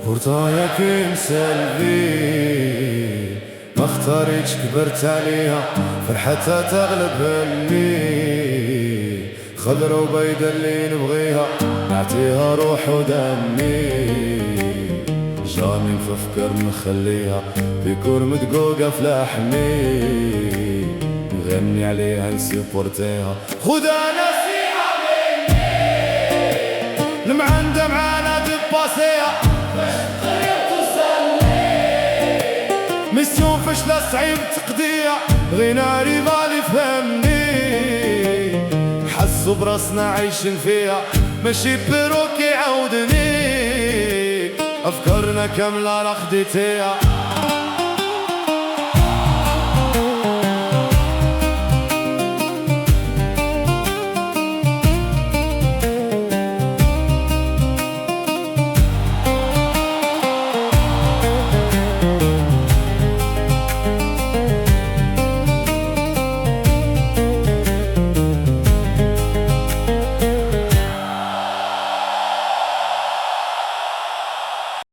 ورطايا كين سلبي ما اختاريتش كبرت عليها فرحتها تغلب همي خضرا وبيضا اللي نبغيها نعطيها روح ودمي جامي نفكر نخليها بيكون مدقوقة في لحمي نغني عليها نسيبورتيها خدها نصيحة مني المعندة معانا دباسيها ميسيون فاشلة صعيب تقضيها بغينا ريفال يفهمني حسوا براسنا عايشين فيها ماشي بيروك يعاودني أفكارنا كاملة راه خديتيها